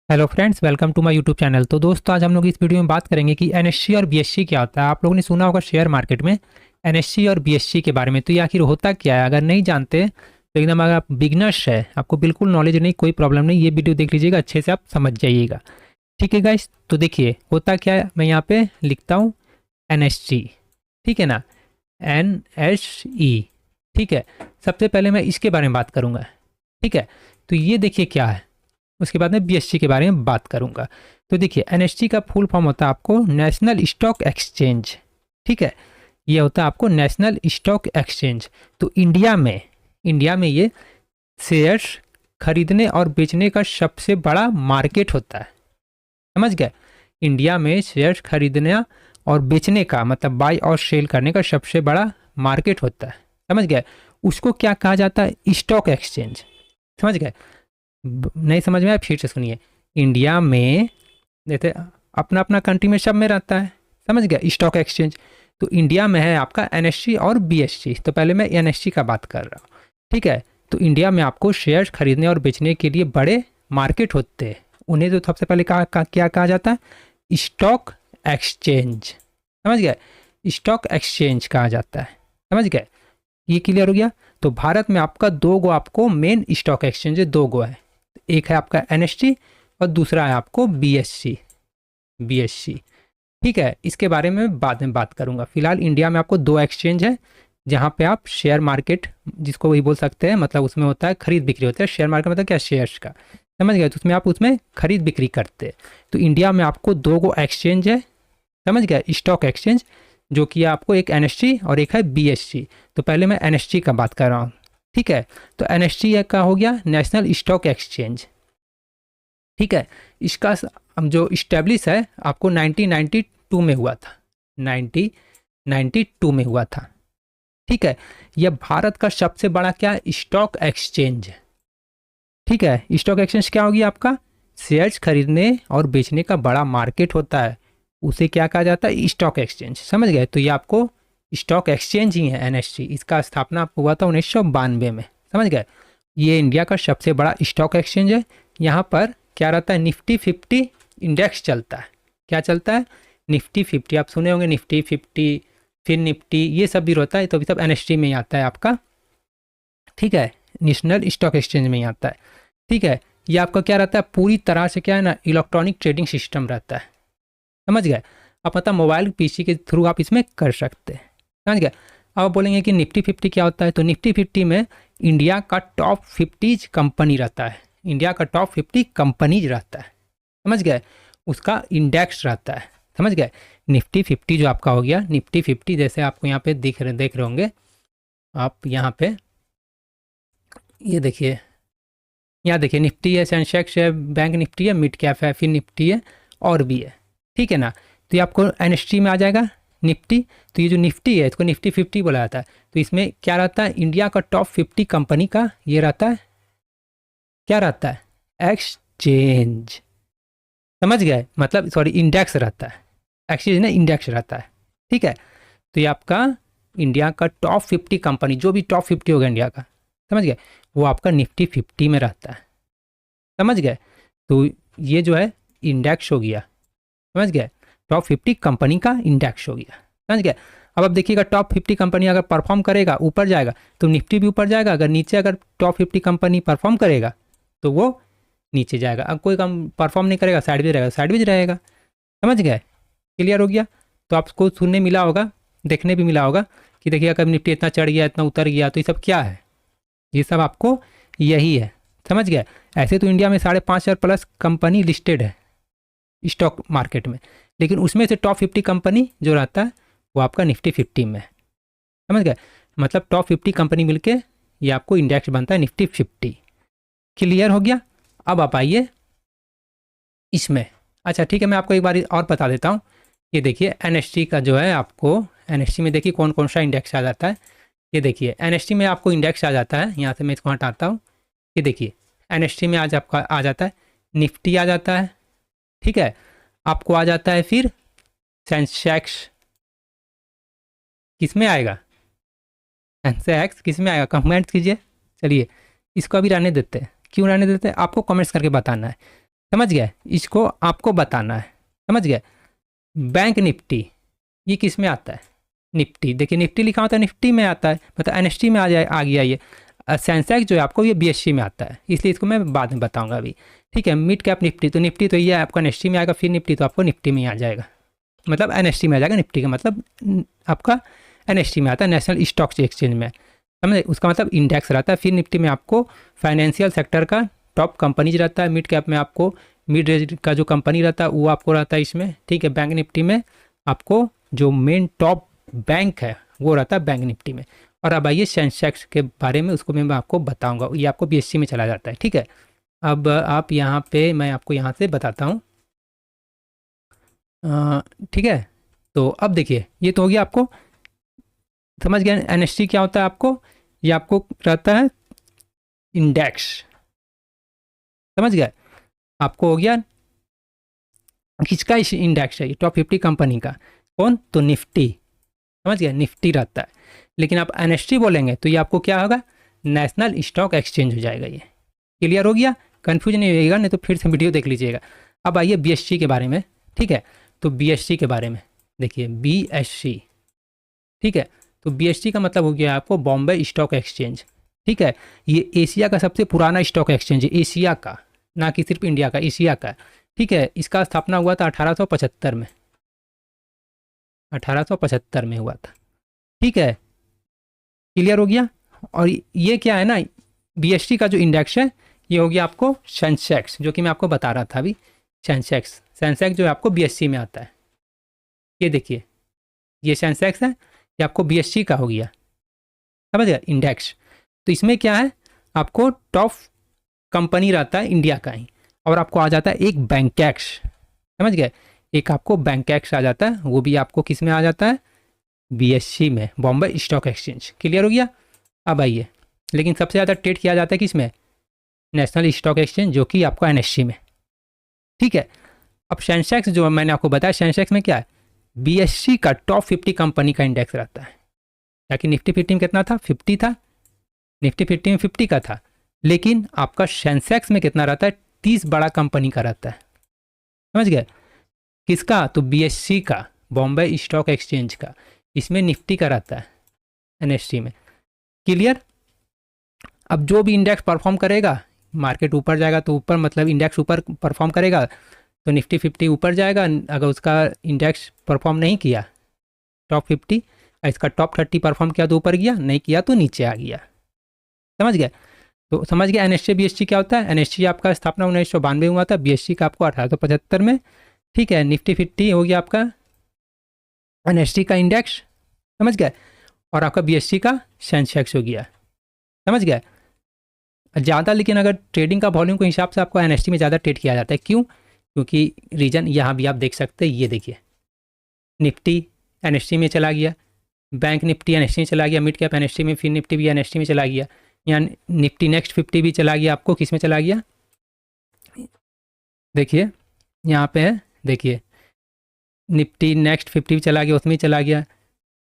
Hello friends, welcome to my YouTube channel. तो दोस्तों, आज हम लोग इस वीडियो में बात करेंगे कि एनएससी और बीएससी क्या होता है। आप लोगों ने सुना होगा शेयर मार्केट में एनएससी और बीएससी के बारे में। तो ये आखिर होता क्या है? अगर नहीं जानते तो एकदम, अगर आप बिगनर्स है, आपको बिल्कुल नॉलेज नहीं, कोई प्रॉब्लम नहीं, ये वीडियो देख लीजिएगा, अच्छे से आप समझ जाइएगा। ठीक है गाइस, तो देखिए होता क्या है। मैं यहाँ पे लिखता हूँ एनएससी, ठीक है ना, एनएसई। ठीक है, सबसे पहले मैं इसके बारे में बात करूँगा। ठीक है, तो ये देखिए क्या है, उसके बाद मैं बीएससी के बारे में बात करूंगा। तो देखिए, एनएससी का फुल फॉर्म होता है आपको नेशनल स्टॉक एक्सचेंज। ठीक है, ये होता है आपको नेशनल स्टॉक एक्सचेंज। तो इंडिया में ये शेयर्स खरीदने और बेचने का सबसे बड़ा मार्केट होता है। समझ गए? इंडिया में शेयर्स खरीदने और बेचने का मतलब बाय और सेल करने का सबसे बड़ा मार्केट होता है। समझ गए? उसको क्या कहा जाता है? Stock exchange. समझ गए? नहीं समझ में आया फिर से सुनिए। इंडिया में जैसे अपना अपना कंट्री में सब में रहता है। समझ गया? Stock exchange. तो इंडिया में है आपका एनएससी और बीएससी। तो पहले मैं एनएससी का बात कर रहा हूँ। ठीक है, तो इंडिया में आपको शेयर्स खरीदने और बेचने के लिए बड़े मार्केट होते हैं। उन्हें तो सबसे पहले क्या कहा जाता है? Stock exchange. समझ गए? स्टॉक एक्सचेंज कहा जाता है। समझ गए? ये क्लियर हो गया? तो भारत में आपका दो गो आपको मेन स्टॉक एक्सचेंज है, दो गो है। एक है आपका एनएससी और दूसरा है आपको बीएससी। ठीक है, इसके बारे में बाद में बात करूंगा। फिलहाल इंडिया में आपको दो एक्सचेंज है जहाँ पे आप शेयर मार्केट, जिसको वही बोल सकते हैं, मतलब उसमें होता है खरीद बिक्री होता है। शेयर मार्केट मतलब क्या? शेयर्स का। समझ गए? तो उसमें आप उसमें खरीद बिक्री करते हैं। तो इंडिया में आपको दो गो एक्सचेंज है। समझ गया? स्टॉक एक्सचेंज, जो कि आपको एक एनएससी और एक है बीएससी। तो पहले मैं एनएससी का बात कर रहा हूँ। ठीक है, तो एनएससी का हो गया नेशनल स्टॉक एक्सचेंज। ठीक है, इसका जो इस्टेब्लिश है आपको 1992 में हुआ था। 1992 में हुआ था। ठीक है, यह भारत का सबसे बड़ा क्या? Stock exchange. ठीक है, स्टॉक एक्सचेंज क्या होगी आपका? शेयर्स खरीदने और बेचने का बड़ा मार्केट होता है, उसे क्या कहा जाता है? Stock exchange. समझ गए? तो ये आपको स्टॉक एक्सचेंज ही है एनएससी। इसका स्थापना हुआ था 1992 में। समझ गए? ये इंडिया का सबसे बड़ा स्टॉक एक्सचेंज है। यहाँ पर क्या रहता है? निफ्टी 50 इंडेक्स चलता है। क्या चलता है? निफ्टी 50। आप सुने होंगे निफ्टी 50, फिर निफ्टी, ये सब भी रहता है। तो अभी सब एनएससी में ही आता है आपका। ठीक है, नेशनल स्टॉक एक्सचेंज में ही आता है। ठीक है, ये आपका क्या रहता है? पूरी तरह से क्या है ना, इलेक्ट्रॉनिक ट्रेडिंग सिस्टम रहता है। समझ गए? आप मतलब मोबाइल पीसी के थ्रू आप इसमें कर सकते हैं। समझ गए? अब आप बोलेंगे कि निफ्टी 50 क्या होता है? तो निफ्टी 50 में इंडिया का टॉप 50 कंपनी रहता है। इंडिया का टॉप 50 कंपनीज रहता है। समझ गए? उसका इंडेक्स रहता है। समझ गए? निफ्टी 50 जो आपका हो गया, निफ्टी 50 जैसे आपको यहाँ पे देख रहे होंगे आप। यहाँ पे ये देखिए, यहाँ देखिए निफ्टी है, सेंसेक्स है, बैंक निफ्टी है, मिड कैप है, फिर निफ्टी है और भी है। ठीक है ना? तो ये आपको एनएसटी में आ जाएगा निफ्टी। तो ये जो निफ्टी है इसको निफ्टी 50 बोला जाता है। तो इसमें क्या रहता है? इंडिया का टॉप 50 कंपनी का ये रहता है, क्या रहता है? एक्सचेंज। समझ गए? मतलब सॉरी, इंडेक्स रहता है। एक्सचेंज ना, इंडेक्स रहता है। ठीक है, तो ये आपका इंडिया का टॉप 50 कंपनी, जो भी टॉप 50 होगा इंडिया का, समझ गए, वो आपका निफ्टी 50 में रहता है। समझ गए? तो ये जो है इंडेक्स हो गया। समझ गए? टॉप 50 कंपनी का इंडेक्स हो गया। समझ गए? अब आप देखिएगा, टॉप 50 कंपनी अगर परफॉर्म करेगा, ऊपर जाएगा, तो निफ्टी भी ऊपर जाएगा। अगर नीचे, अगर टॉप 50 कंपनी परफॉर्म करेगा तो वो नीचे जाएगा। अब कोई कम परफॉर्म नहीं करेगा, साइडवेज रहेगा, साइडवेज रहेगा। समझ गए? क्लियर हो गया? तो आपको सुनने मिला होगा, देखने भी मिला होगा कि देखिए अगर निफ्टी इतना चढ़ गया, इतना उतर गया, तो ये सब क्या है? ये सब आपको यही है। समझ गए? ऐसे तो इंडिया में 5,500 प्लस कंपनी लिस्टेड है स्टॉक मार्केट में, लेकिन उसमें से टॉप 50 कंपनी जो रहता है वो आपका निफ्टी 50 में है। समझ गए? मतलब टॉप 50 कंपनी मिलके ये आपको इंडेक्स बनता है निफ्टी 50। क्लियर हो गया? अब आप आइए इसमें। अच्छा ठीक है, मैं आपको एक बार और बता देता हूँ। ये देखिए एनएससी का जो है, आपको एनएससी में देखिए कौन कौन सा इंडेक्स आ जाता है। ये देखिए एनएससी में आपको इंडेक्स आ जाता है, यहाँ से मैं इसको हटाता हूँ। ये देखिए एनएससी में आज आपका आ जाता है निफ्टी आ जाता है। ठीक है, आपको आ जाता है फिर सेंसेक्स। किस में आएगा? सेंसेक्स किस में आएगा? कमेंट कीजिए। चलिए इसको अभी रहने देते हैं। क्यों रहने देते हैं? आपको कमेंट्स करके बताना है। समझ गए, इसको आपको बताना है, समझ गए। बैंक निफ्टी ये किस में आता है, निफ्टी, देखिए निफ्टी लिखा होता है निफ्टी में आता है, मतलब एनएसटी में आ गया ये। सेंसेक्स जो है आपको ये बीएससी में आता है, इसलिए इसको मैं बाद में बताऊंगा अभी, ठीक है। मिड कैप निफ्टी, तो निफ्टी तो ये आपका एनएसटी में आएगा, फिर निफ्टी तो आपको निफ्टी में आ जाएगा, मतलब एनएसटी में आ जाएगा, निफ्टी का मतलब आपका एनएसटी में आता है, नेशनल स्टॉक एक्सचेंज में, समझे, उसका मतलब इंडेक्स रहता है। फिर निफ्टी में आपको फाइनेंशियल सेक्टर का टॉप कंपनीज रहता है, मिड कैप में आपको मिड रेंज का जो कंपनी रहता है वो आपको रहता है इसमें, ठीक है। बैंक निफ्टी में आपको जो मेन टॉप बैंक है वो रहता है बैंक निफ्टी में। और अब आइए सेंसेक्स के बारे में, उसको मैं आपको बताऊंगा, ये आपको बीएससी में चला जाता है, ठीक है। अब आप यहाँ पे, मैं आपको यहाँ से बताता हूँ, ठीक है। तो अब देखिए ये तो हो गया, आपको समझ गया एनएसटी क्या होता है आपको, ये आपको रहता है इंडेक्स, समझ गए। आपको हो गया किसका इंडेक्स है, ये टॉप 50 कंपनी का, कौन, तो निफ्टी, समझ गया, निफ्टी रहता है। लेकिन आप एनएसटी बोलेंगे तो ये आपको क्या होगा, नेशनल स्टॉक एक्सचेंज हो जाएगा। ये क्लियर हो गया, कंफ्यूज नहीं होएगा, नहीं तो फिर से वीडियो देख लीजिएगा। अब आइए बीएससी के बारे में, ठीक है। तो बीएससी के बारे में देखिए, बीएससी, ठीक है। तो बीएससी का मतलब हो गया आपको बॉम्बे स्टॉक एक्सचेंज, ठीक है। ये एशिया का सबसे पुराना स्टॉक एक्सचेंज है, एशिया का, ना कि सिर्फ इंडिया का, एशिया का, ठीक है। इसका स्थापना हुआ था 1875 में, 1875 में हुआ था, ठीक है। क्लियर हो गया। और ये क्या है ना, बीएससी का जो इंडेक्स है ये हो गया आपको सेंसेक्स, जो कि मैं आपको बता रहा था अभी, सेंसेक्स, सेंसेक्स जो है आपको बीएससी में आता है। ये देखिए ये सेंसेक्स है, ये आपको बीएससी का हो गया, समझ गया, इंडेक्स। तो इसमें क्या है, आपको टॉप कंपनी रहता है इंडिया का ही, और आपको आ जाता है एक बैंकैक्स, समझ गए, एक आपको बैंकैक्स आ जाता है, वो भी आपको किस में आ जाता है, बीएससी में, बॉम्बे स्टॉक एक्सचेंज। क्लियर हो गया। अब आइए, लेकिन सबसे ज़्यादा ट्रेड किया जाता है किस में, नेशनल स्टॉक एक्सचेंज, जो कि आपका एनएससी में, ठीक है। अब सेंसेक्स जो मैंने आपको बताया, सेंसेक्स में क्या है, बीएससी का टॉप 50 कंपनी का इंडेक्स रहता है, ताकि निफ्टी 50 में कितना था, 50 था, निफ्टी 50 में 50 का था, लेकिन आपका सेंसेक्स में कितना रहता है, 30 बड़ा कंपनी का रहता है, समझ गए। किसका, तो बीएससी का, बॉम्बे स्टॉक एक्सचेंज का, इसमें निफ्टी का रहता है एनएससी में। क्लियर। अब जो भी इंडेक्स परफॉर्म करेगा, मार्केट ऊपर जाएगा तो ऊपर, मतलब इंडेक्स ऊपर परफॉर्म करेगा तो निफ्टी 50 ऊपर जाएगा, अगर उसका इंडेक्स परफॉर्म नहीं किया टॉप 50, इसका टॉप 30 परफॉर्म किया तो ऊपर गया, नहीं किया तो नीचे आ गया, समझ गए। तो समझ गया एनएससी बीएससी क्या होता है। एनएससी आपका स्थापना 1992 में हुआ था, बीएससी का आपको 1875 में, ठीक है। निफ्टी 50 हो गया आपका एनएससी का इंडेक्स, समझ गए, और आपका बीएससी का सेंसेक्स हो गया, समझ गए। ज़्यादा, लेकिन अगर ट्रेडिंग का वॉल्यूम के हिसाब से आपको एनएसटी में ज़्यादा ट्रेड किया जाता है, क्यों, क्योंकि रीजन यहाँ भी आप देख सकते हैं, ये देखिए निफ्टी एनएसटी में चला गया, बैंक निफ्टी एनएसटी में चला गया, मिड कैप एनएसटी में, फिर निफ्टी भी एनएसटी में चला गया, यहाँ निफ्टी नेक्स्ट 50 भी चला गया, आपको किस में चला गया, देखिए यहाँ पे है, देखिए निफ्टी नेक्स्ट 50 भी चला गया, उसमें चला गया।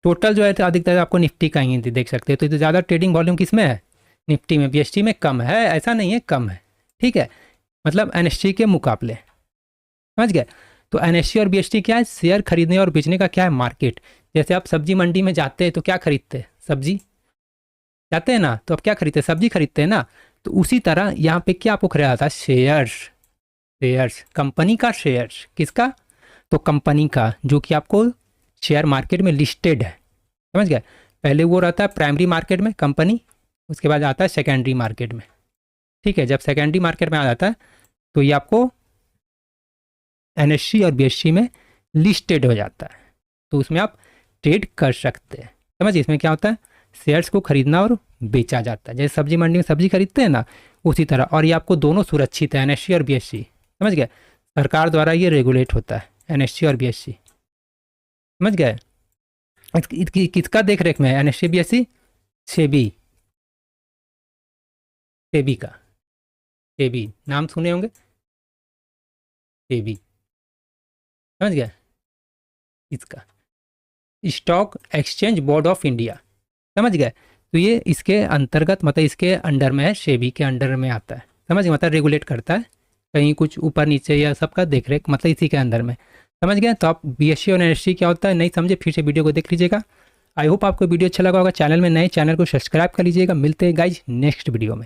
टोटल जो है अधिकतर आपको निफ्टी का ही देख सकते हैं। तो ज़्यादा ट्रेडिंग वॉल्यूम किस में है, निफ्टी में, बीएसटी में कम है, ऐसा नहीं है, कम है, ठीक है, मतलब एनएसटी के मुकाबले, समझ गए। तो एनएसटी और बीएसटी क्या है, शेयर खरीदने और बेचने का क्या है, मार्केट। जैसे आप सब्जी मंडी में जाते हैं तो क्या खरीदते हैं, सब्जी जाते हैं ना, तो आप क्या खरीदते हैं, सब्जी खरीदते हैं ना। तो उसी तरह यहाँ पे क्या आपको खरीदा था, शेयर्स, शेयर्स, कंपनी का शेयर्स, किसका, तो कंपनी का, जो कि आपको शेयर मार्केट में लिस्टेड है, समझ गए। पहले वो रहता है प्राइमरी मार्केट में कंपनी, उसके बाद आता है सेकेंडरी मार्केट में, ठीक है। जब सेकेंडरी मार्केट में आ जाता है तो ये आपको एनएससी और बीएससी में लिस्टेड हो जाता है, तो उसमें आप ट्रेड कर सकते हैं, समझिए। इसमें क्या होता है, शेयर्स को खरीदना और बेचा जाता है, जैसे सब्जी मंडी में सब्जी खरीदते हैं ना, उसी तरह। और ये आपको दोनों सुरक्षित है, एनएससी और बीएससी, समझ गए, सरकार द्वारा ये रेगुलेट होता है, एनएससी और बीएससी, समझ गए। किसका देख रेख में है, एनएससी बीएससी, सेबी, सेबी का, सेबी नाम सुने होंगे, सेबी, समझ गया, इसका stock exchange board of India, समझ गए। तो ये इसके अंतर्गत, मतलब इसके अंडर में है, सेबी के अंडर में आता है, समझ गए, मतलब रेगुलेट करता है कहीं कुछ ऊपर नीचे या सबका देख रेख, मतलब इसी के अंदर में। समझ गए? तो आप बीएससी और एनएससी क्या होता है नहीं समझे, फिर से वीडियो को देख लीजिएगा। आई होप आपको वीडियो अच्छा लगा होगा। चैनल में नए, चैनल को सब्सक्राइब कर लीजिएगा। मिलते हैं गाइज नेक्स्ट वीडियो में।